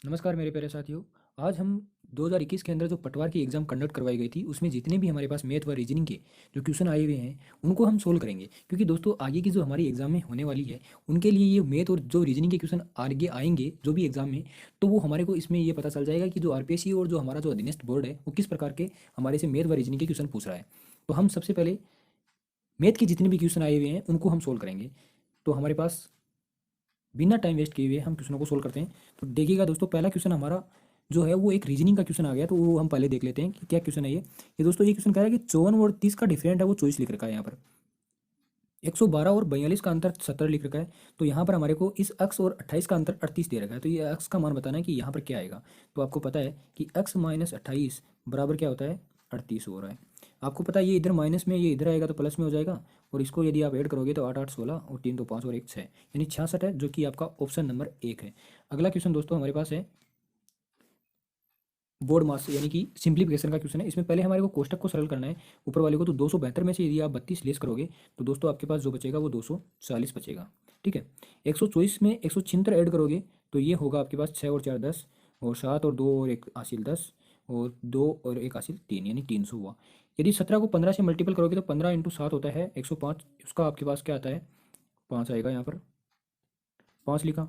नमस्कार मेरे प्यारे साथियों। आज हम 2021 के अंदर जो पटवार की एग्ज़ाम कंडक्ट करवाई गई थी उसमें जितने भी हमारे पास मैथ व रीजनिंग के जो क्वेश्चन आए हुए हैं उनको हम सोल्व करेंगे, क्योंकि दोस्तों आगे की जो हमारी एग्ज़ाम में होने वाली है उनके लिए ये मैथ और जो रीजनिंग के क्वेश्चन आगे आएंगे जो भी एग्ज़ाम में, तो वो हमारे को इसमें ये पता चल जाएगा कि जो आरपीएससी और जो हमारा जो अधीनस्थ बोर्ड है वो किस प्रकार के हमारे से मैथ व रीजनिंग के क्वेश्चन पूछ रहा है। तो हम सबसे पहले मैथ के जितने भी क्वेश्चन आए हुए हैं उनको हम सोल्व करेंगे। तो हमारे पास बिना टाइम वेस्ट किए हुए हम क्वेश्चनों को सोल्व करते हैं। तो देखिएगा दोस्तों, पहला क्वेश्चन हमारा जो है वो एक रीजनिंग का क्वेश्चन आ गया, तो वो हम पहले देख लेते हैं कि क्या क्वेश्चन है ये दोस्तों ये क्वेश्चन कह रहा है कि 54 और 30 का डिफरेंट है वो 24 लिख रखा है यहाँ पर। 112 और 42 का अंतर 70 लिख रखा है। तो यहाँ पर हमारे को इस अक्स और 28 का अंतर 38 दे रखा है। तो ये अक्स का मान बताना है कि यहाँ पर क्या आएगा। तो आपको पता है कि अक्स माइनस 28 बराबर क्या होता है, 38 हो रहा है। आपको पता है ये इधर माइनस में, ये इधर आएगा तो प्लस में हो जाएगा। और इसको यदि आप ऐड करोगे तो 8 8 16 और 3 2 5 और 1 6 यानी 66 है, जो कि आपका ऑप्शन नंबर 1 है। अगला क्वेश्चन दोस्तों हमारे पास है बोर्ड मास यानी कि सिंप्लीफिकेशन का क्वेश्चन है। इसमें पहले हमारे को कोष्टक को सरल करना है ऊपर वाले को। तो 272 में से यदि आप 32 लेस करोगे तो दोस्तों आपके पास जो बचेगा वो 240 बचेगा। ठीक है। 124 में 176 ऐड करोगे तो ये होगा आपके पास 6 और 4 10 और 7 और 2 और 1 हासिल 10 और 2 और 1 हासिल 3 यानी 300 हुआ। यदि 17 को 15 से मल्टीपल करोगे तो 15 इंटू 7 होता है 105। उसका आपके पास क्या आता है, 5 आएगा यहाँ पर, 5 लिखा।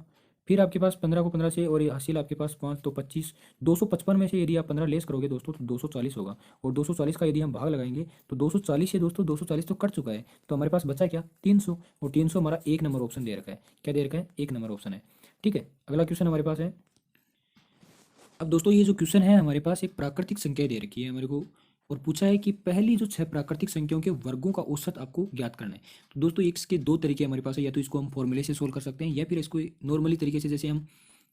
फिर आपके पास 15 को 15 से और ये हासिल आपके पास 5 तो 25। 255 में से यदि आप 15 लेस करोगे दोस्तों तो 240 होगा। और 240 का यदि हम भाग लगाएंगे तो 240 से दोस्तों 240 तो कट चुका है। तो हमारे पास बचा क्या, 300। और 300 हमारा 1 नंबर ऑप्शन दे रखा है। क्या दे रखा है, 1 नंबर ऑप्शन है। ठीक है। अगला क्वेश्चन हमारे पास है। अब दोस्तों ये जो क्वेश्चन है हमारे पास एक प्राकृतिक संख्या दे रखी है हमारे को, और पूछा है कि पहली जो 6 प्राकृतिक संख्याओं के वर्गों का औसत आपको ज्ञात करना है। तो दोस्तों इसके दो तरीके हमारे पास है, या तो इसको हम फॉर्मूले से सोल्व कर सकते हैं या फिर इसको नॉर्मली तरीके से, जैसे हम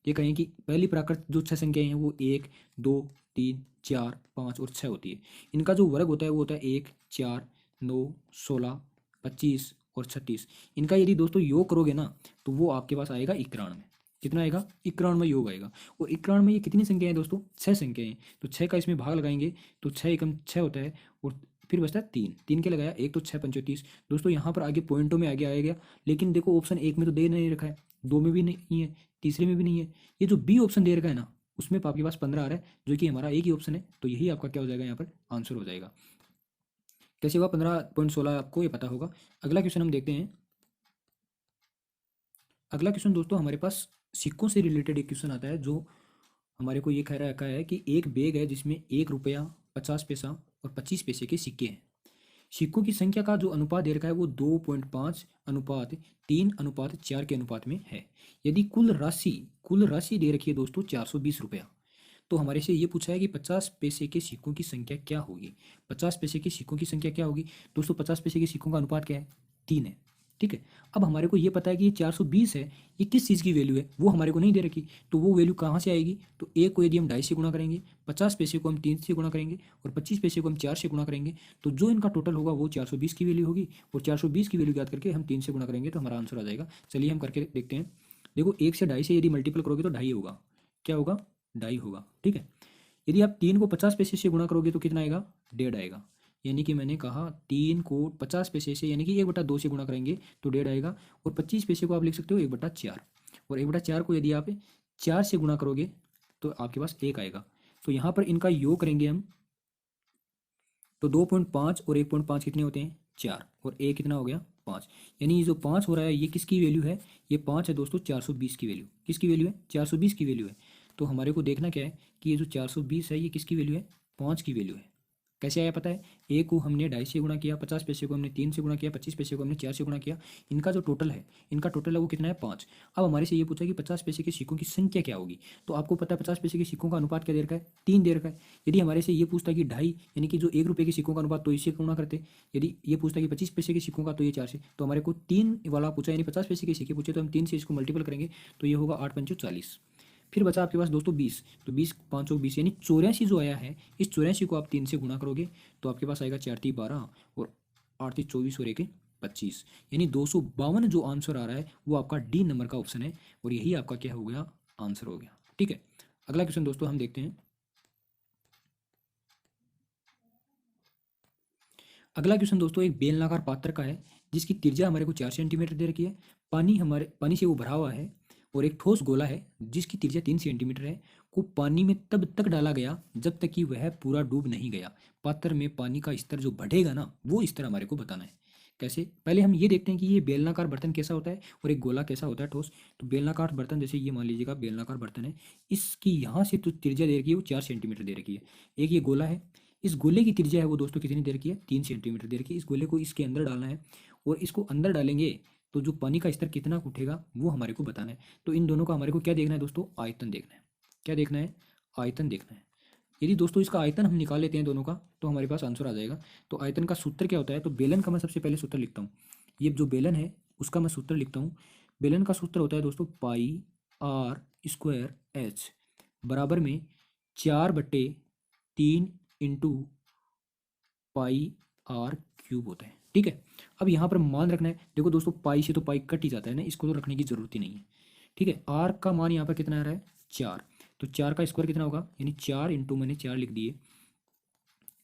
ये कहें कि पहली प्राकृत जो 6 संख्याएं हैं वो 1 2 3 4 5 और 6 होती है। इनका जो वर्ग होता है वो होता है 1 4 9 16 25 और 36। इनका यदि दोस्तों योग करोगे ना तो वो आपके पास आएगा 91। कितना आएगा, 91 योग आएगा। और 91 में ये कितनी संख्या है दोस्तों, 6 संख्याएं हैं। तो 6 का इसमें भाग लगाएंगे तो 6 एकम 6 होता है। और फिर बचता है 3, 3 के लगाया, एक तो 6 पंचों 30। दोस्तों यहाँ पर आगे पॉइंटों में आगे आएगा, लेकिन देखो ऑप्शन 1 में तो दे नहीं रखा है, 2 में भी नहीं है, तीसरे में भी नहीं है। ये जो बी ऑप्शन दे रखा है ना उसमें आपके पास 15 आ रहा है, जो कि हमारा एक ही ऑप्शन है। तो यही आपका क्या हो जाएगा, यहाँ पर आंसर हो जाएगा। कैसे होगा, 15.16 आपको ये पता होगा। अगला क्वेश्चन हम देखते हैं। अगला क्वेश्चन दोस्तों हमारे पास सिक्कों से रिलेटेड एक क्वेश्चन आता है, जो हमारे को ये कह रखा है कि एक बैग है जिसमें 1 रुपया 50 पैसा और 25 पैसे के सिक्के हैं। सिक्कों की संख्या का जो अनुपात दे रखा है वो 2.5 अनुपात 3 अनुपात 4 के अनुपात में है। यदि कुल राशि दे रखी है दोस्तों 420 रुपया, तो हमारे से ये पूछा है कि 50 पैसे के सिक्कों की संख्या क्या होगी। 50 पैसे के सिक्कों की संख्या क्या होगी दोस्तों, 50 पैसे के सिक्कों का अनुपात क्या है, 3 है। ठीक है। अब हमारे को ये पता है कि ये 420 है, ये किस चीज़ की वैल्यू है वो हमारे को नहीं दे रखी। तो वो वैल्यू कहाँ से आएगी, तो एक को यदि हम 2.5 से गुणा करेंगे, 50 पैसे को हम 3 से गुणा करेंगे और 25 पैसे को हम 4 से गुणा करेंगे, तो जो इनका टोटल होगा वो 420 की वैल्यू होगी। और 420 की वैल्यू याद करके हम 3 से गुणा करेंगे तो हमारा आंसर आ जाएगा। चलिए हम करके देखते हैं। देखो 1 से 2.5 से यदि मल्टीपल करोगे तो 2.5 होगा। क्या होगा, 2.5 होगा। ठीक है। यदि आप 3 को 50 पैसे से गुणा करोगे तो कितना आएगा, 1.5 आएगा। यानी कि मैंने कहा 3 को 50 पैसे से यानी कि 1/2 से गुणा करेंगे तो 1.5 आएगा। और 25 पैसे को आप लिख सकते हो 1/4। और 1/4 को यदि आप 4 से गुणा करोगे तो आपके पास 1 आएगा। तो यहाँ पर इनका योग करेंगे हम, तो 2.5 और 1.5 कितने होते हैं, 4। और ए कितना हो गया, 5। यानी ये जो 5 हो रहा है ये किसकी वैल्यू है, ये 5 है दोस्तों 420 की वैल्यू। किसकी वैल्यू है, 420 की वैल्यू है। तो हमारे को देखना क्या है कि ये जो 420 है ये किसकी वैल्यू है, 5 की वैल्यू है। कैसे आया पता है, ए को हमने 2.5 से गुणा किया, 50 पैसे को हमने 3 से गुणा किया, 25 पैसे को हमने 4 से गुणा किया। इनका जो टोटल है, इनका टोटल है वो कितना है, 5। अब हमारे से ये पूछा कि 50 पैसे के सिक्कों की संख्या क्या होगी। तो आपको पता है 50 पैसे के सिक्कों का अनुपात क्या दे रखा है, 3 दे रखा है। यदि हमारे से ये पूछता कि 2.5 यानी कि जो 1 रुपये के सिक्कों का अनुपात, तो इससे गुणा करते। यदि ये पूछता कि 25 पैसे के सिक्कों का, तो ये 4 से। तो हमारे को 3 वाला पूछा यानी 50 पैसे के सिक्के पूछे, तो हम 3 से इसको मल्टीपल करेंगे तो ये होगा 8 पंचो 40। फिर बचा आपके पास दोस्तों 20। तो 20 5 20 यानी 84 जो आया है, इस 84 को आप 3 से गुणा करोगे तो आपके पास आएगा 4 3 12 और 8 3 24 और 1 25। यानी 252 जो आंसर आ रहा है वो आपका डी नंबर का ऑप्शन है। और यही आपका क्या हो गया, आंसर हो गया। ठीक है। अगला क्वेश्चन दोस्तों हम देखते हैं। अगला क्वेश्चन दोस्तों एक बेलनाकार पात्र का है, जिसकी त्रिज्या हमारे को 4 सेंटीमीटर दे रखी है। पानी से वो भरा हुआ है और एक ठोस गोला है जिसकी त्रिज्या 3 सेंटीमीटर है, को पानी में तब तक डाला गया जब तक कि वह पूरा डूब नहीं गया। पात्र में पानी का स्तर जो बढ़ेगा ना, वो स्तर हमारे को बताना है। कैसे? पहले हम ये देखते हैं कि ये बेलनाकार बर्तन कैसा होता है और एक गोला कैसा होता है ठोस। तो बेलनाकार बर्तन, जैसे ये मान लीजिएगा बेलनाकार बर्तन है, इसकी यहाँ से जो त्रिज्या दे रखी है वो 4 सेंटीमीटर दे रखी है। एक ये गोला है, इस गोले की त्रिज्या है वो दोस्तों कितनी दे रखी है? 3 सेंटीमीटर दे रखी है। इस गोले को इसके अंदर डालना है और इसको अंदर डालेंगे तो जो पानी का स्तर कितना उठेगा वो हमारे को बताना है। तो इन दोनों का हमारे को क्या देखना है दोस्तों? आयतन देखना है। क्या देखना है? आयतन देखना है। यदि दोस्तों इसका आयतन हम निकाल लेते हैं दोनों का, तो हमारे पास आंसर आ जाएगा। तो आयतन का सूत्र क्या होता है? तो बेलन का मैं सबसे पहले सूत्र लिखता हूँ। ये जो बेलन है उसका मैं सूत्र लिखता हूँ। बेलन का सूत्र होता है दोस्तों पाई आर स्क्वायर एच बराबर में 4/3 इंटू पाई आर क्यूब होता है। ठीक है। अब यहाँ पर मान रखना है, देखो दोस्तों पाई से तो पाई कट ही जाता है ना, इसको तो रखने की जरूरत ही नहीं है। ठीक है। आर का मान यहाँ पर कितना आ रहा है? 4। तो 4 का स्क्वायर कितना होगा? यानी 4 इंटू मैंने 4 लिख दिए।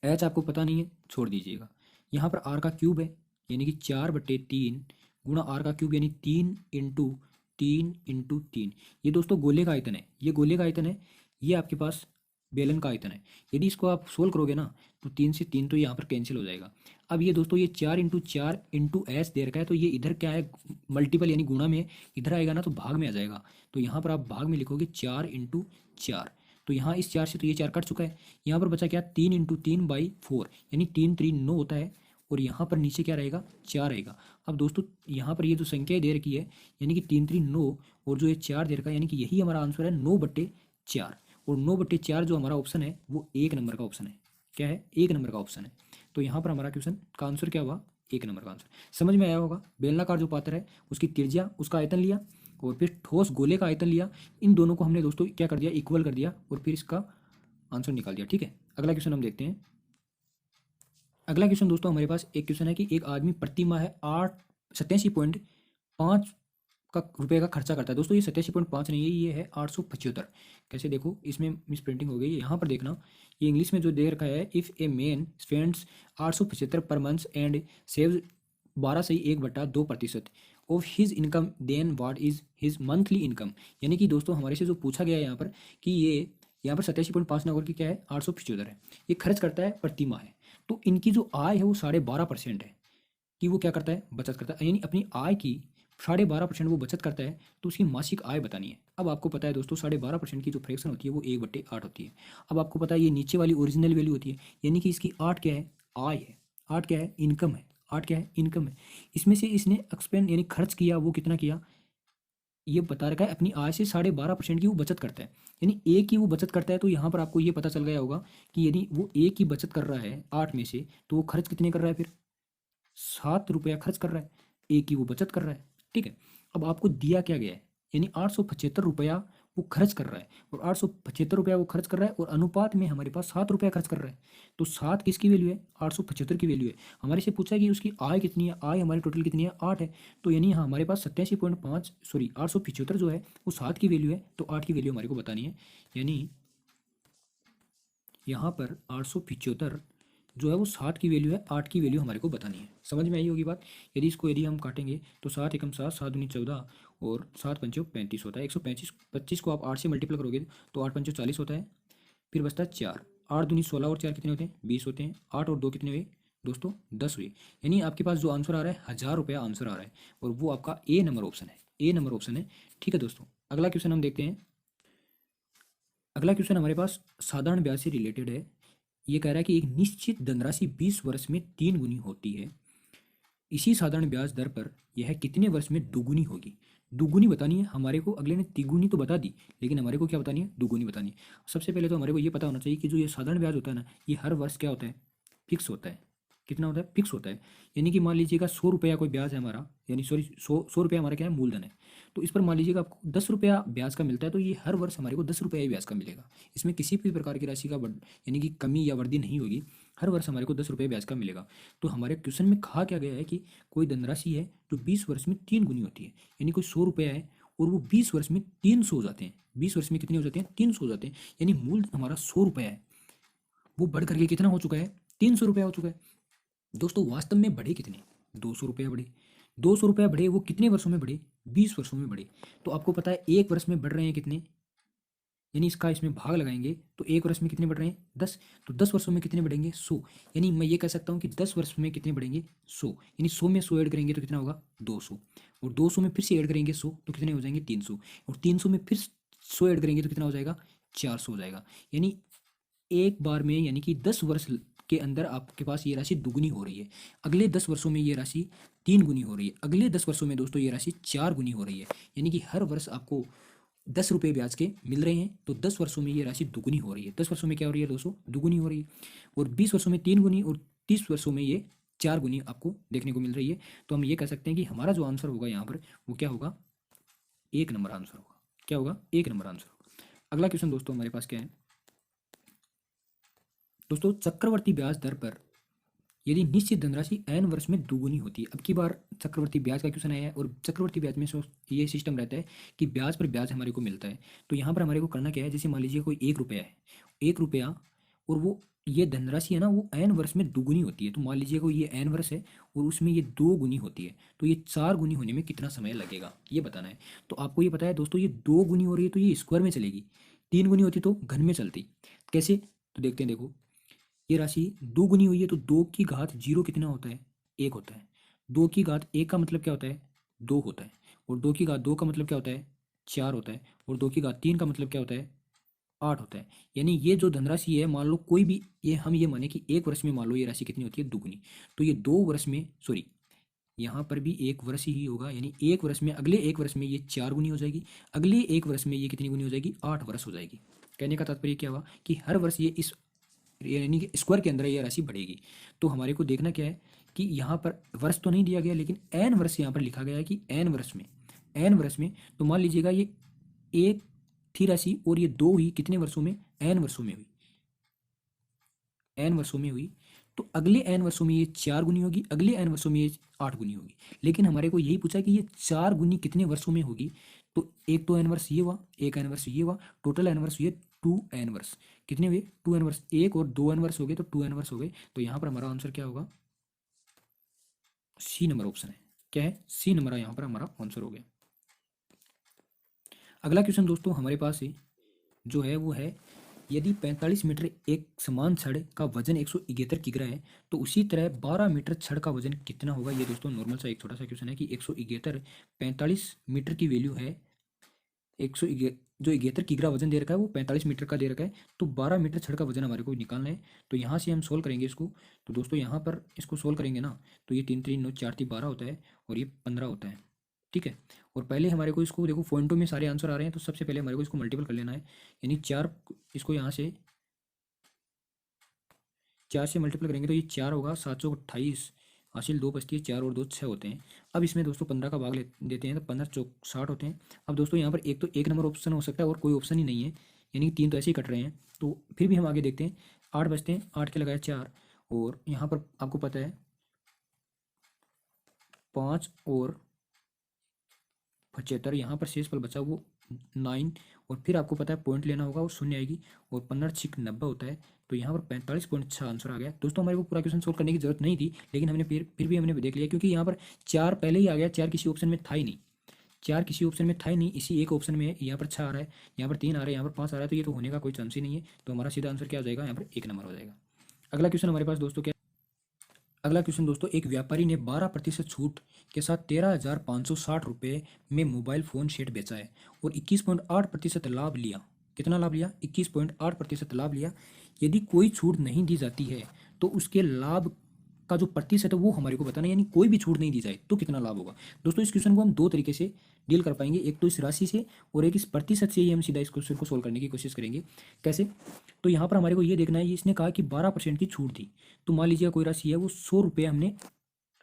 एच आपको पता नहीं है, छोड़ दीजिएगा। यहाँ पर आर का क्यूब है, यानी कि 4/3 गुणा आर का क्यूब, यानी 3 इंटू 3 ये दोस्तों गोले का आयतन है। ये गोले का आयतन है, ये आपके पास बेलन का आयतन है। यदि इसको आप सोल्व करोगे ना, तो 3 से 3 तो यहाँ पर कैंसिल हो जाएगा। अब ये दोस्तों ये 4 इंटू 4 इंटू एच दे रखा है, तो ये इधर क्या है? मल्टीपल यानी गुणा में इधर आएगा ना तो भाग में आ जाएगा। तो यहाँ पर आप भाग में लिखोगे 4 इंटू 4। तो यहाँ इस 4 से तो ये 4 कट चुका है। यहाँ पर बचा क्या? 3 इंटू 3/4, यानी 3×3 = 9 होता है। और यहाँ पर नीचे क्या रहेगा? 4 रहेगा। अब दोस्तों यहाँ पर ये जो संख्या दे रखी है, यानी कि 3×3 = 9, और जो ये 4 दे रखा है, यानी कि यही हमारा आंसर है 9/4। और 9/4 जो हमारा ऑप्शन है वो 1 नंबर का ऑप्शन है। क्या है? 1 नंबर का ऑप्शन है। तो यहाँ पर हमारा क्वेश्चन का आंसर क्या हुआ? 1 नंबर का आंसर। समझ में आया होगा? बेलनाकार जो पात्र है उसकी त्रिज्या, उसका आयतन लिया, और फिर ठोस गोले का आयतन लिया। इन दोनों को हमने दोस्तों क्या कर दिया? इक्वल कर दिया, और फिर इसका आंसर निकाल दिया। ठीक है। अगला क्वेश्चन हम देखते हैं। अगला क्वेश्चन दोस्तों हमारे पास एक क्वेश्चन है कि एक आदमी प्रति माह 87.5 का रुपये का खर्चा करता है। दोस्तों ये 87.5 नहीं है, ये है 875। कैसे? देखो इसमें मिस प्रिंटिंग हो गई है, यहाँ पर देखना। ये इंग्लिश में जो दे रखा है, if a man spends 875 per month and save 12.1/2% of his income, then what is his monthly income. यानी कि दोस्तों हमारे से जो पूछा गया है यहाँ पर कि ये यहाँ पर 87.5 ना होकर के क्या है? 875 है। ये खर्च करता है प्रति माह है। तो इनकी जो आय है वो 12.5% है कि वो क्या करता है? बचत करता है। यानी अपनी आय की 12.5% वो बचत करता है, तो उसकी मासिक आय बतानी है। अब आपको पता है दोस्तों 12.5% की जो फ्रैक्शन होती है वो 1/8 होती है। अब आपको पता है ये नीचे वाली ओरिजिनल वैल्यू होती है, यानी कि इसकी 8 क्या है? आय है। 8 क्या है? इनकम है। 8 क्या है? इनकम है। इसमें से इसने एक्सपेंड यानी खर्च किया, वो कितना किया? ये बता रखा है अपनी आय से 12.5% की वो बचत करता है, यानी एक की वो बचत करता है। तो यहाँ पर आपको ये पता चल गया होगा कि यदि वो एक की बचत कर रहा है 8 में से, तो वो खर्च कितने कर रहा है? फिर 7 रुपया खर्च कर रहा है। एक की वो बचत कर रहा है। ठीक है। अब आपको दिया क्या गया है? यानी 875 रुपया वो खर्च कर रहा है, और 875 रुपया वो खर्च कर रहा है, और अनुपात में हमारे पास 7 रुपया खर्च कर रहा है। तो 7 किसकी वैल्यू है? 875 की वैल्यू है। हमारे से पूछा है कि उसकी आय कितनी है? आय हमारी टोटल कितनी है? 8 है। तो यानी यहाँ हमारे पास 87.5 सॉरी 875 जो है वो 7 की वैल्यू है, तो 8 की वैल्यू हमारे को बतानी है। यानी यहाँ पर 875 जो है वो 7 की वैल्यू है, 8 की वैल्यू हमारे को बतानी है। समझ में आई होगी बात? यदि हम काटेंगे तो 7 एकम 7, 7 दूनी 14, और 7 पंचों 35 होता है। 135 25 को आप 8 से मल्टीप्लाई करोगे तो 8 पंचों 40 होता है। फिर बचता है 4। 8 दूनी 16 और 4 कितने होते हैं? 20 होते हैं। 8 और 2 कितने हुए दोस्तों? 10 हुए। यानी आपके पास जो आंसर आ रहा है 1000 रुपया आंसर आ रहा है, और वो आपका ए नंबर ऑप्शन है। ए नंबर ऑप्शन है। ठीक है दोस्तों। अगला क्वेश्चन हम देखते हैं। अगला क्वेश्चन हमारे पास साधारण ब्याज से रिलेटेड है। ये कह रहा है कि एक निश्चित धनराशि 20 वर्ष में 3 गुनी होती है। इसी साधारण ब्याज दर पर यह कितने वर्ष में दुगुनी होगी? दुगुनी बतानी है हमारे को। अगले ने तिगुनी तो बता दी, लेकिन हमारे को क्या बतानी है? दुगुनी बतानी है। सबसे पहले तो हमारे को ये पता होना चाहिए कि जो ये साधारण ब्याज होता है ना, ये हर वर्ष क्या होता है? फिक्स होता है। कितना होता है? फिक्स होता है। यानी कि मान लीजिएगा 100 रुपया कोई ब्याज है हमारा, यानी सॉरी 100 रुपया हमारा क्या है? मूलधन है। तो इस पर मान लीजिएगा आपको 10 रुपया ब्याज का मिलता है, तो ये हर वर्ष हमारे को 10 रुपया ही ब्याज का मिलेगा। इसमें किसी भी प्रकार की राशि का यानी कि कमी या वृद्धि नहीं होगी। हर वर्ष हमारे को 10 रुपये ब्याज का मिलेगा। तो हमारे क्वेश्चन में कहा क्या गया है कि कोई धनराशि है जो 20 वर्ष में 3 गुनी होती है। यानी कोई 100 रुपया है और वो 20 वर्ष में 300 हो जाते हैं। 20 वर्ष में कितने हो जाते हैं? 300 हो जाते हैं। यानी मूल हमारा 100 रुपया है, वो बढ़ करके कितना हो चुका है? 300 रुपया हो चुका है। दोस्तों वास्तव में बढ़े कितने? 200 रुपया बढ़े। ₹200 बढ़े, वो कितने वर्षों में बढ़े? 20 वर्षों में बढ़े। तो आपको पता है एक वर्ष में बढ़ रहे हैं कितने, यानी इसका इसमें भाग लगाएंगे तो एक वर्ष में कितने बढ़ रहे हैं? 10। तो 10 वर्षों में कितने बढ़ेंगे? 100। यानी मैं ये कह सकता हूँ कि 10 वर्ष में कितने बढ़ेंगे? 100। यानी 100 में 100 ऐड करेंगे तो कितना होगा? 200। और 200 में फिर से ऐड करेंगे 100 तो कितने हो जाएंगे? 300। और 300 में फिर 100 ऐड करेंगे तो कितना हो जाएगा? 400 हो जाएगा। यानी एक बार में, यानी कि 10 वर्ष के अंदर आपके पास ये राशि दुगुनी हो रही है। अगले 10 वर्षों में ये राशि 3 गुनी हो रही है। अगले 10 वर्षों में दोस्तों ये राशि 4 गुनी हो रही है। यानी कि हर वर्ष आपको 10 रुपये ब्याज के मिल रहे हैं। तो 10 वर्षों में ये राशि दुगुनी हो रही है। 10 वर्षों में क्या हो रही है दोस्तों? दुगुनी हो रही है। और 20 वर्षों में 3 गुनी, और 30 वर्षों में ये 4 गुनी आपको देखने को मिल रही है। तो हम ये कह सकते हैं कि हमारा जो आंसर होगा यहाँ पर वो क्या होगा? 1 नंबर आंसर होगा। क्या होगा? 1 नंबर आंसर होगा। अगला क्वेश्चन दोस्तों हमारे पास क्या है? दोस्तों चक्रवर्ती ब्याज दर पर यदि निश्चित धनराशि n वर्ष में दुगुनी होती है। अब की बार चक्रवर्ती ब्याज का क्वेश्चन आया है, और चक्रवर्ती ब्याज में ये सिस्टम रहता है कि ब्याज पर ब्याज हमारे को मिलता है। तो यहाँ पर हमारे को करना क्या है? जैसे मान लीजिए कोई 1 रुपया है, 1 रुपया, और वो ये धनराशि है ना, वो n वर्ष में दुगुनी होती है। तो मान लीजिए कोई ये n वर्ष है और उसमें ये 2 गुनी होती है, तो ये 4 गुनी होने में कितना समय लगेगा ये बताना है। तो आपको ये पता है दोस्तों, ये 2 गुनी हो रही है तो ये स्क्वायर में चलेगी, 3 गुनी होती तो घन में चलती। कैसे? तो देखते हैं। देखो, ये राशि 2 गुनी हुई है तो 2 की घात 0 कितना होता है? 1 होता है। 2 की घात 1 का मतलब क्या होता है? 2 होता है। और 2 की घात 2 का मतलब क्या होता है? 4 होता है। और 2 की घात 3 का मतलब क्या होता है? 8 होता है। यानी ये जो धनराशि है, मान लो कोई भी, ये हम ये माने कि एक वर्ष में मान लो ये राशि कितनी होती है? दुगुनी। तो ये 2 वर्ष में, सॉरी, यहाँ पर भी एक वर्ष ही होगा। यानी एक वर्ष में, अगले एक वर्ष में ये 4 गुनी हो जाएगी। अगले एक वर्ष में ये कितनी गुनी हो जाएगी? 8 वर्ष हो जाएगी। कहने का तात्पर्य क्या हुआ कि हर वर्ष ये इस, यानी कि स्क्वायर के अंदर ये राशि बढ़ेगी। तो हमारे को देखना क्या है कि यहाँ पर वर्ष तो नहीं दिया गया, लेकिन एन वर्ष यहाँ पर लिखा गया है कि एन वर्ष में, एन वर्ष में। तो मान लीजिएगा ये एक थी राशि और ये 2 हुई कितने वर्षों में? एन वर्षों में हुई। एन वर्षों में हुई तो अगले एन वर्षों में ये 4 गुनी होगी, अगले एन वर्षों में ये 8 गुनी होगी। लेकिन हमारे को यही पूछा कि ये 4 गुनी कितने वर्षों में होगी। तो एक तो एन वर्ष ये हुआ, एक एन वर्ष ये हुआ, टोटल एन वर्ष हुए 2 एन वर्ष। कितने हुए? 2 एन वर्ष। एक और 2 एन वर्ष हो गए तो 2 एन वर्ष हो गए। तो यहाँ पर हमारा आंसर क्या होगा? सी नंबर ऑप्शन है। क्या है? सी नंबर यहाँ पर हमारा आंसर हो गया। अगला क्वेश्चन दोस्तों हमारे पास है, जो है वो है, यदि 45 मीटर एक समान छड़ का वजन 171 किग्रा है तो उसी तरह 12 मीटर छड़ का वजन कितना होगा? ये दोस्तों नॉर्मल सा एक छोटा सा क्वेश्चन है कि 171, 45 मीटर की वैल्यू है 100, जो 71 किग्रा वजन दे रखा है वो 45 मीटर का दे रखा है। तो 12 मीटर छड़ का वजन हमारे को निकालना है। तो यहाँ से हम सोल्व करेंगे इसको। तो दोस्तों यहाँ पर इसको सोल्व करेंगे ना, तो ये 3 3 9 4 3 12 होता है और ये 15 होता है। ठीक है। और पहले हमारे को इसको देखो, पॉइंटों में सारे आंसर आ रहे हैं, तो सबसे पहले हमारे को इसको मल्टीपल कर लेना है। यानी 4, इसको यहाँ से 4 से मल्टीपल करेंगे तो ये 4 होगा, 728 हासिल 2 बचती है, 4 और 2 6 होते हैं। अब इसमें दोस्तों 15 का भाग ले देते हैं तो 15 चौक 60 होते हैं। अब दोस्तों यहाँ पर एक तो एक नंबर ऑप्शन हो सकता है और कोई ऑप्शन ही नहीं है, यानी कि 3 तो ऐसे ही कट रहे हैं। तो फिर भी हम आगे देखते हैं। 8 बचते हैं, 8 के लगाए 4, और यहाँ पर आपको पता है 5 और 75, यहाँ पर शेष पल बचा वो 9, और फिर आपको पता है पॉइंट लेना होगा, वो शून्य आएगी, और 15 6 90 होता है। तो यहाँ पर 45.6 आंसर आ गया। दोस्तों हमारे को पूरा क्वेश्चन सोल्व करने की जरूरत नहीं थी, लेकिन हमने फिर भी हमने देख लिया, क्योंकि यहाँ पर 4 पहले ही आ गया, 4 किसी ऑप्शन में था ही नहीं, 4 किसी ऑप्शन में था ही नहीं, इसी एक ऑप्शन में यहाँ पर 6 आ रहा है, यहाँ पर 3 आ रहा है, यहाँ पर 5 आ रहा है, तो ये तो होने का कोई चांस ही नहीं है। तो हमारा सीधा आंसर क्या हो जाएगा? यहाँ पर 1 नंबर हो जाएगा। अगला क्वेश्चन हमारे पास दोस्तों क्या, अगला क्वेश्चन दोस्तों, एक व्यापारी ने 12% छूट के साथ 13,560 रुपये में मोबाइल फ़ोन सेट बेचा है और 21.8% लाभ लिया। कितना लाभ लिया? 21.8% लाभ लिया। यदि कोई छूट नहीं दी जाती है तो उसके लाभ का जो प्रतिशत है वो हमारे को बताना है, यानी कोई भी छूट नहीं दी जाए तो कितना लाभ होगा। दोस्तों इस क्वेश्चन को हम दो तरीके से डील कर पाएंगे, एक तो इस राशि से और एक इस प्रतिशत से ही हम सीधा इस क्वेश्चन को सोल्व करने की कोशिश करेंगे। कैसे? तो यहाँ पर हमारे को ये देखना है, इसने कहा कि 12% की छूट थी। तो मान लीजिए कोई राशि है वो 100 रुपये हमने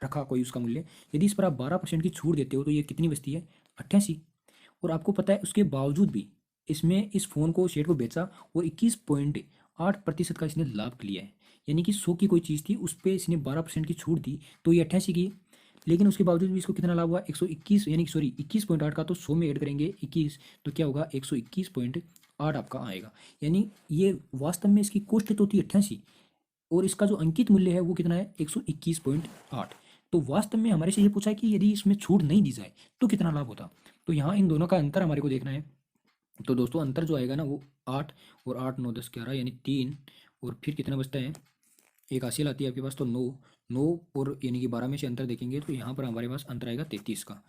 रखा कोई उसका मूल्य, यदि इस पर आप 12% की छूट देते हो तो ये कितनी बचती है? 88। और आपको पता है उसके बावजूद भी इसमें इस फ़ोन को, शेयर को बेचा और 21.8% का इसने लाभ लिया है। यानी कि 100 की कोई चीज़ थी, उस पर इसने 12% की छूट दी तो ये 88 की, लेकिन उसके बावजूद भी इसको कितना लाभ हुआ? 121, यानी सॉरी 21.8 का तो 100 में ऐड करेंगे 21, तो क्या होगा? 121.8 आपका आएगा। यानी ये वास्तव में इसकी कॉस्ट तो थी 88 और इसका जो अंकित मूल्य है वो कितना है? 121.8। तो वास्तव में हमारे से ये पूछा है कि यदि इसमें छूट नहीं दी जाए तो कितना लाभ होता। तो यहाँ इन दोनों का अंतर हमारे को देखना है। तो दोस्तों अंतर जो आएगा ना वो 8 और 8 9 10 11 यानी 3, और फिर कितना बचता है, एक हासिल आती है आपके पास तो 9, 9 और यानी कि 12 में से अंतर देखेंगे तो यहाँ पर हमारे पास अंतर आएगा 33 का।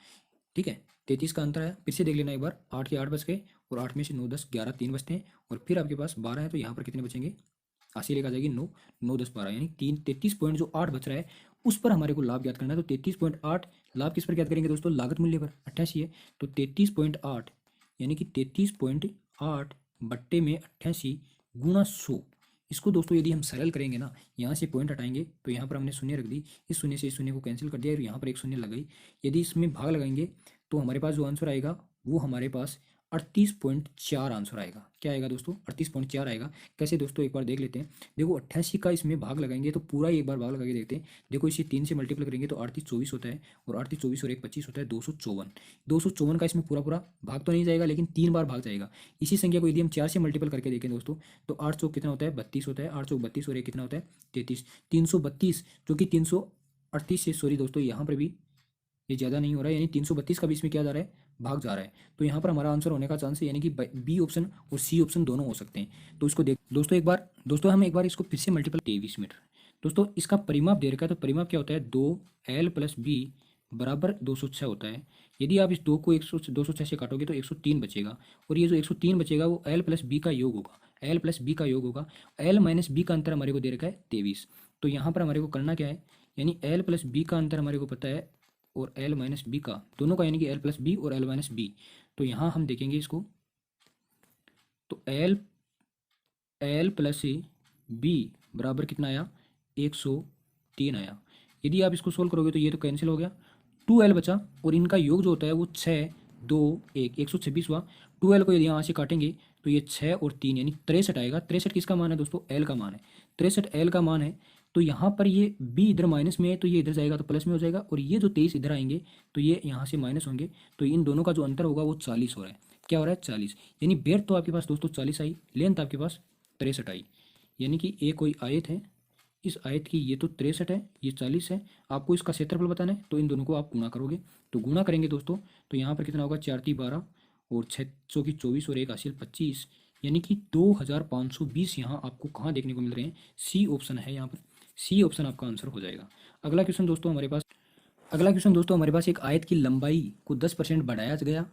ठीक है, 33 का अंतर है। फिर से देख लेना एक बार, 8 के 8 बच गए और 8 में से 9 10 11 3 बचते हैं, और फिर आपके पास 12 है तो यहाँ पर कितने बचेंगे, हासिल एक आ जाएगी 9, 9 10 12 यानी 3 33 पॉइंट जो 8 बच रहा है उस पर हमारे को लाभ ज्ञात करना है। तो 33.8 लाभ किस पर ज्ञात करेंगे दोस्तों, लागत मूल्य पर, 88 है तो 33.8 यानी कि 33.8 बट्टे में 88 गुणा 100। इसको दोस्तों यदि हम सरल करेंगे ना, यहाँ से पॉइंट हटाएंगे तो यहाँ पर हमने शून्य रख दी, इस शून्य से इस शून्य को कैंसिल कर दिया और यहाँ पर एक शून्य लगाई। यदि इसमें भाग लगाएंगे तो हमारे पास जो आंसर आएगा वो हमारे पास 38.4 आंसर आएगा। क्या आएगा दोस्तों, 38.4 आएगा। कैसे दोस्तों एक बार देख लेते हैं। देखो 88 का इसमें भाग लगाएंगे तो पूरा ही एक बार भाग लगा के देखते हैं। देखो इसे 3 से मल्टीप्लाई करेंगे तो 38 24 होता है, और 38 24 और 1 25 होता है 254। 254 का इसमें पूरा पूरा भाग तो नहीं जाएगा लेकिन 3 बार भाग जाएगा। इसी संख्या को यदि हम 4 से मल्टीपल करके देखें दोस्तों तो 8 चौक कितना होता है, 32 होता है, 8 चौक 32 और 1 कितना होता है 33, 332 जो कि 338 से, सॉरी दोस्तों यहाँ पर भी ये ज़्यादा नहीं हो रहा है, यानी 332 का भी इसमें क्या जा रहा है, भाग जा रहा है। तो यहाँ पर हमारा आंसर होने का चांस है यानी कि बी ऑप्शन और सी ऑप्शन दोनों हो सकते हैं। तो इसको देख दोस्तों एक बार, दोस्तों हम एक बार इसको फिर से मल्टीपल 23 मीटर। दोस्तों इसका परिमाप दे रखा है तो परिमाप क्या होता है, 2l+b बराबर 206 होता है। यदि आप इस 2 को 206 से काटोगे तो 103 बचेगा, और ये जो 103 बचेगा वो l+b का योग होगा, l+b का योग होगा। l-b का अंतर हमारे को दे रखा है 23। तो यहाँ पर हमारे को करना क्या है, यानी l+b का अंतर हमारे को पता है और l-b का, दोनों का यानी कि l+b और l-b। तो यहाँ हम देखेंगे इसको तो l+b बराबर कितना आया, 103 आया। यदि आप इसको सोल्व करोगे तो ये तो कैंसिल हो गया, 2l बचा और इनका योग जो होता है वो 6 2 1 126 हुआ। 2l को यदि यहाँ से काटेंगे तो ये 6 और 3 यानी 63 आएगा। 63 किसका मान है दोस्तों, l का मान है, 63 l का मान है। तो यहाँ पर ये b इधर माइनस में है तो ये इधर जाएगा तो प्लस में हो जाएगा, और ये जो 23 इधर आएंगे तो ये यहाँ से माइनस होंगे। तो इन दोनों का जो अंतर होगा वो 40 हो रहा है। क्या हो रहा है, 40। यानी बेट तो आपके पास दोस्तों 40 आई, लेंथ आपके पास 63 आई। यानी कि एक कोई आयत है, इस आयत की ये तो 63 है, ये 40 है। आपको इसका क्षेत्रफल बताना है तो इन दोनों को आप गुणा करोगे, तो गुणा करेंगे दोस्तों तो यहाँ पर कितना होगा, 4 × 12 और 6 चौकी 24 और 1 हासिल 25, यानी कि 2520 यहाँ आपको कहाँ देखने को मिल रहे हैं, सी ऑप्शन है यहाँ पर, सी ऑप्शन आपका आंसर हो जाएगा। अगला क्वेश्चन दोस्तों हमारे पास एक आयत की लंबाई को 10% बढ़ाया गया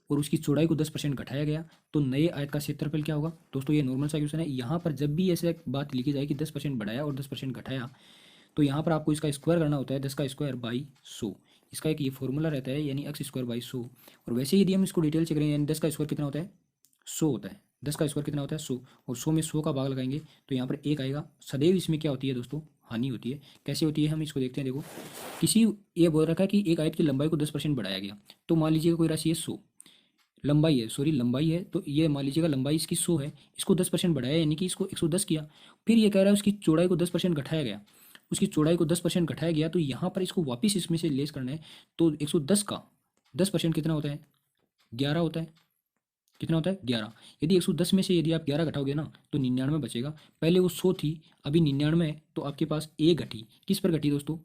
और उसकी चौड़ाई को 10% घटाया गया, तो नए आयत का क्षेत्रफल क्या होगा। दोस्तों ये नॉर्मल सा क्वेश्चन है। यहाँ पर जब भी ऐसे बात लिखी जाए कि 10% बढ़ाया और 10% घटाया तो यहाँ पर आपको इसका स्क्वायर करना होता है, 10 का स्क्वायर बाई 100। इसका एक ये फॉर्मूला रहता है यानी x² / 100। और वैसे यदि हम इसको डिटेल से करें यानी 10 का स्क्वायर कितना होता है, 100 होता है। 10 का स्क्वायर कितना होता है, 100, और 100 में 100 का भाग लगाएंगे तो यहाँ पर 1 आएगा। सदैव इसमें क्या होती है दोस्तों, हानि होती है। कैसे होती है हम इसको देखते हैं। देखो किसी ये बोल रखा है कि एक आयत की लंबाई को 10% बढ़ाया गया, तो मान लीजिए कोई राशि है 100, लंबाई है, सॉरी लंबाई है, तो ये मान लीजिएगा लंबाई इसकी 100 है, इसको 10% बढ़ाया यानी कि इसको 110 किया। फिर ये कह रहा है उसकी चौड़ाई को 10% घटाया गया, उसकी चौड़ाई को 10% घटाया गया, तो यहाँ पर इसको वापस इसमें से लेस करना है। तो 110 का 10% कितना होता है, 11 होता है। कितना होता है, 11। यदि 110 में से यदि आप 11 घटाओगे ना तो 99 बचेगा। पहले वो 100 थी, अभी 99 है, तो आपके पास ए घटी, किस पर घटी दोस्तों,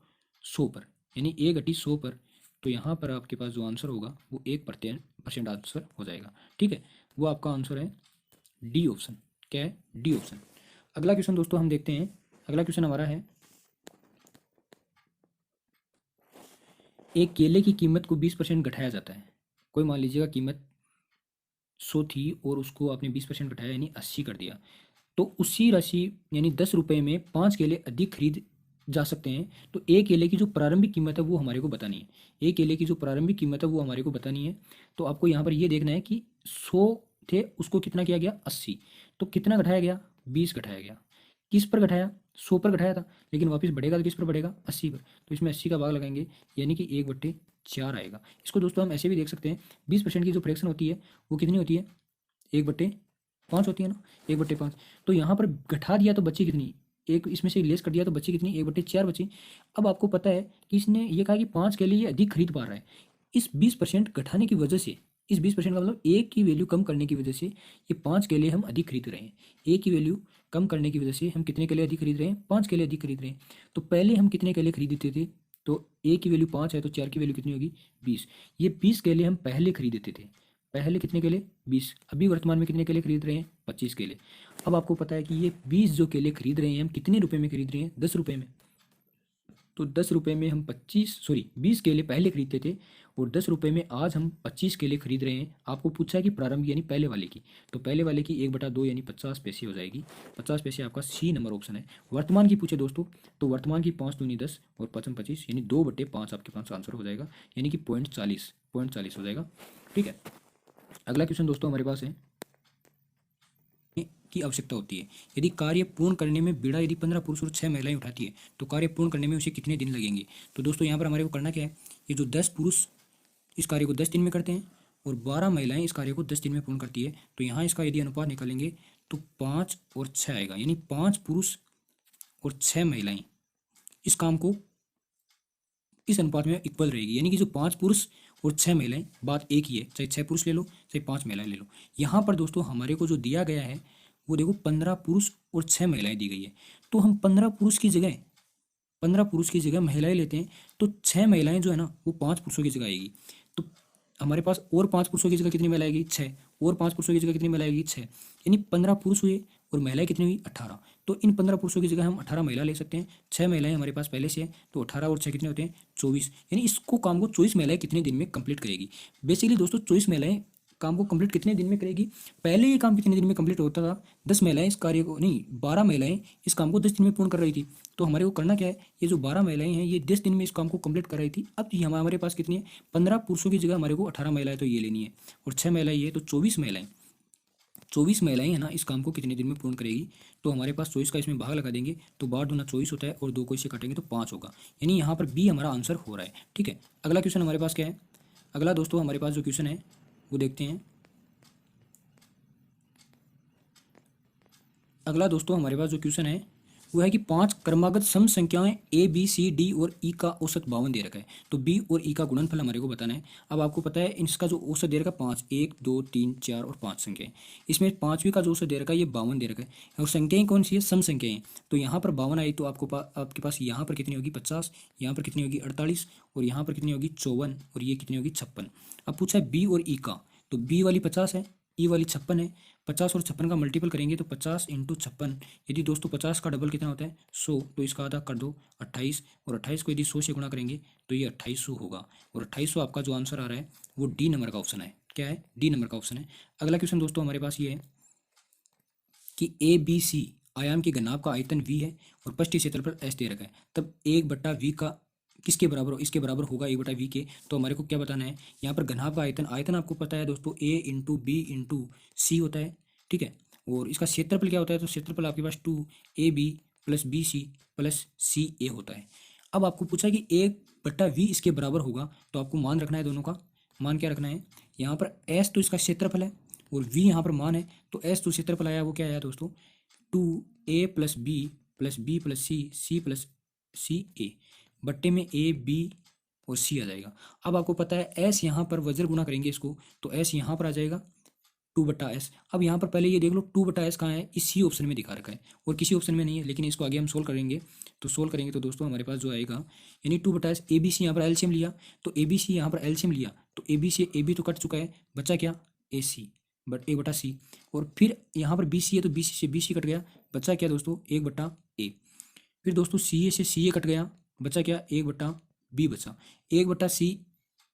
100 पर, यानी ए घटी 100 पर। तो यहाँ पर आपके पास जो आंसर होगा वो 1% आंसर हो जाएगा। ठीक है, वो आपका आंसर है डी ऑप्शन। क्या है, डी ऑप्शन। अगला क्वेश्चन दोस्तों हम देखते हैं। अगला क्वेश्चन हमारा है, एक केले की कीमत को 20% घटाया जाता है। कोई मान लीजिएगा कीमत 100 थी और उसको आपने 20% घटाया यानी 80 कर दिया, तो उसी राशि यानी 10 रुपये में 5 केले अधिक खरीद जा सकते हैं। तो एक केले की जो प्रारंभिक कीमत है वो हमारे को बतानी है। एक केले की जो प्रारंभिक कीमत है वो हमारे को बतानी है। तो आपको यहाँ पर ये देखना है कि 100 थे, उसको कितना किया गया, 80, तो कितना घटाया गया, 20 घटाया गया। किस पर घटाया, 100 पर घटाया था, लेकिन वापस बढ़ेगा तो किस पर बढ़ेगा, 80 पर। तो इसमें 80 का भाग लगाएंगे यानी कि 1/4 आएगा। इसको दोस्तों हम ऐसे भी देख सकते हैं, 20% की जो फ्रैक्शन होती है वो कितनी होती है, 1/5 होती है ना, 1/5। तो यहाँ पर घटा दिया तो बची कितनी, एक इसमें से लेस कर दिया तो बची कितनी, 1/4 बची। अब आपको पता है कि इसने ये कहा कि 5 के लिए ये अधिक खरीद पा रहा है। इस 20% घटाने की वजह से, इस 20% का मतलब एक की वैल्यू कम करने की वजह से ये 5 के लिए हम अधिक खरीद रहे हैं। एक की वैल्यू कम करने की वजह से हम कितने के लिए अधिक खरीद रहे हैं, 5 के लिए अधिक खरीद रहे हैं। तो पहले हम कितने के लिए खरीदते थे, तो ए की वैल्यू 5 है तो 4 की वैल्यू कितनी होगी 20। ये 20 केले हम पहले खरीदते थे, पहले कितने केले 20, अभी वर्तमान में कितने केले खरीद रहे हैं 25 केले। अब आपको पता है कि ये 20 जो केले खरीद रहे हैं हम कितने रुपए में खरीद रहे हैं 10 रुपए में। तो 10 रुपए में हम 20 केले पहले खरीदते थे और 10 रुपए में आज हम 25 केले खरीद रहे हैं। आपको पूछा है कि प्रारंभ यानी पहले वाले की, तो पहले वाले की 1/2 यानी 50 पैसे हो जाएगी। 50 पैसे आपका सी नंबर ऑप्शन है। वर्तमान की पूछे दोस्तों तो वर्तमान की 5 दूनी 10 और 5 25 यानी 2/5 आपके पास आंसर हो जाएगा, यानी कि पॉइंट 40 हो जाएगा। ठीक है, अगला क्वेश्चन दोस्तों हमारे पास है की आवश्यकता होती है। यदि कार्य पूर्ण करने में बीड़ा यदि 15 पुरुष और 6 महिलाएं उठाती है तो कार्य पूर्ण करने में उसे कितने दिन लगेंगे। तो दोस्तों यहाँ पर हमारे को करना क्या है, ये जो 10 पुरुष इस कार्य को 10 दिन में करते हैं और 12 महिलाएं इस कार्य को 10 दिन में पूर्ण करती है, तो यहाँ इसका यदि अनुपात निकालेंगे तो 5 और 6 आएगा, यानी 5 पुरुष और 6 महिलाएं इस काम को इस अनुपात में इक्वल रहेगी। यानी कि जो 5 पुरुष और 6 महिलाएं, बात एक ही है, चाहे 6 पुरुष ले लो चाहे 5 महिलाएं ले लो। यहाँ पर दोस्तों हमारे को जो दिया गया है वो देखो 15 पुरुष और 6 महिलाएं दी गई है, तो हम 15 पुरुष की जगह महिलाएं लेते हैं तो 6 महिलाएं जो है ना वो 5 पुरुषों की जगह आएगी। तो हमारे पास और 5 पुरुषों की जगह कितनी महिला आएगी 6, और 5 पुरुषों की जगह कितनी महिला आएगी 6, यानी 15 पुरुष हुए और महिलाएं कितनी हुई 18। तो इन 15 पुरुषों की जगह हम 18 महिला ले सकते हैं। 6 महिलाएं हमारे पास पहले से है तो 18 और 6 कितने होते हैं 24, यानी इसको काम को 24 महिलाएं कितने दिन में कंप्लीट करेगी। बेसिकली दोस्तों 24 महिलाएं काम को कंप्लीट कितने दिन में करेगी, पहले ये काम कितने दिन में कंप्लीट होता था 10 महिलाएं इस कार्य को नहीं 12 महिलाएं इस काम को 10 दिन में पूर्ण कर रही थी। तो हमारे को करना क्या है, ये जो 12 महिलाएं हैं ये 10 दिन में इस काम को कंप्लीट कर रही थी। अब ये हमारे पास कितनी है 15 पुरुषों की जगह हमारे को 18 महिलाएं तो ये लेनी है और 6 महिलाएं ये, तो 24 महिलाएं है ना इस काम को कितने दिन में पूर्ण करेगी। तो हमारे पास 24 का इसमें भाग लगा देंगे तो 12 दूना 24 होता है और 2 को इससे काटेंगे तो 5 होगा, यानी यहाँ पर बी हमारा आंसर हो रहा है। ठीक है, अगला क्वेश्चन हमारे पास क्या है, अगला दोस्तों हमारे पास जो क्वेश्चन है वो देखते हैं। अगला दोस्तों हमारे पास जो क्वेश्चन है वो है कि 5 क्रमागत सम संख्याएं ए बी सी डी और ई का औसत 52 दे रखा है, तो बी और ई का गुणनफल हमारे को बताना है। अब आपको पता है इसका जो औसत दे रखा है 5, 1 2 3 4 और 5 संख्याएं, इसमें 5वीं का जो औसत दे रखा है ये 52 दे रखा है और संख्याएं कौन सी है सम संख्याएं। तो यहाँ पर 52 आई तो आपके पास यहाँ पर कितनी होगी 50, यहाँ पर कितनी होगी 48 और यहाँ पर कितनी होगी 54 और ये कितनी होगी 56। अब पूछा है बी और ई का, तो बी वाली 50 है ई वाली 56 है। 50 और 56 का मल्टीपल करेंगे तो 50 × 56, यदि दोस्तों 50 का डबल कितना होता है 100, तो इसका आधा कर दो 28 और 28 को यदि 100 से गुणा करेंगे तो ये 2800 होगा और 2800 आपका जो आंसर आ रहा है वो डी नंबर का ऑप्शन है। क्या है डी नंबर का ऑप्शन है। अगला क्वेश्चन दोस्तों हमारे पास ये है कि ए बी सी आयाम के घनाभ का आयतन v है और पृष्ठीय क्षेत्रफल s दे रखा है, तब 1/v का किसके बराबर हो, इसके बराबर होगा 1/v के। तो हमारे को क्या बताना है, यहाँ पर घनाभ का आयतन आपको पता है दोस्तों a × b × c होता है। ठीक है, और इसका क्षेत्रफल क्या होता है, तो क्षेत्रफल आपके पास 2ab + bc + ca होता है। अब आपको पूछा कि 1/v इसके बराबर होगा, तो आपको मान रखना है, दोनों का मान क्या रखना है, यहाँ पर s तो इसका क्षेत्रफल है और v यहाँ पर मान है, तो s तो क्षेत्रफल आया वो क्या आया दोस्तों 2a + b + b + c c + ca बट्टे में a b और c आ जाएगा। अब आपको पता है s यहाँ पर वज्र गुना करेंगे इसको तो s यहाँ पर आ जाएगा 2/s। अब यहाँ पर पहले ये देख लो 2/s कहाँ है, इसी ऑप्शन में दिखा रखा है और किसी ऑप्शन में नहीं है, लेकिन इसको आगे हम सोल्व करेंगे तो दोस्तों हमारे पास जो आएगा यानी 2/s ए बी सी यहाँ पर एलसीएम लिया तो ए बी सी यहाँ पर एलसीएम लिया तो ए बी से ए बी तो कट चुका है, बचा क्या ए सी बट 1/c और फिर यहाँ पर बी सी है तो बी सी से बी सी कट गया, बचा क्या दोस्तों 1/a। फिर दोस्तों सी ए से सी ए कट गया, बचा क्या 1/b बचा 1/c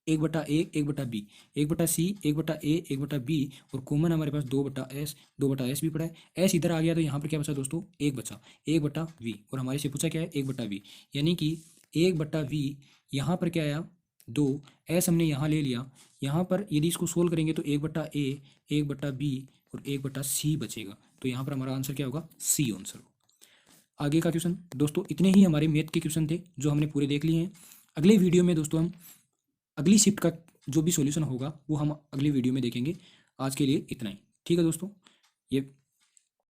1/a 1/b 1/c 1/a 1/b और कॉमन हमारे पास 2/s भी पड़ा है। s इधर आ गया तो यहाँ पर क्या बचा दोस्तों 1 बचा 1/v और हमारे से पूछा क्या है 1/v, यानी कि 1/v यहाँ पर क्या आया 2, s हमने यहाँ ले लिया, यहाँ पर यदि इसको सोल्व करेंगे तो 1/a 1/b और 1/c बचेगा, तो यहाँ पर हमारा आंसर क्या होगा सी आंसर। आगे का क्वेश्चन दोस्तों इतने ही हमारे मैथ के क्वेश्चन थे जो हमने पूरे देख लिए हैं। अगले वीडियो में दोस्तों हम अगली शिफ्ट का जो भी सॉल्यूशन होगा वो हम अगली वीडियो में देखेंगे। आज के लिए इतना ही, ठीक है दोस्तों। ये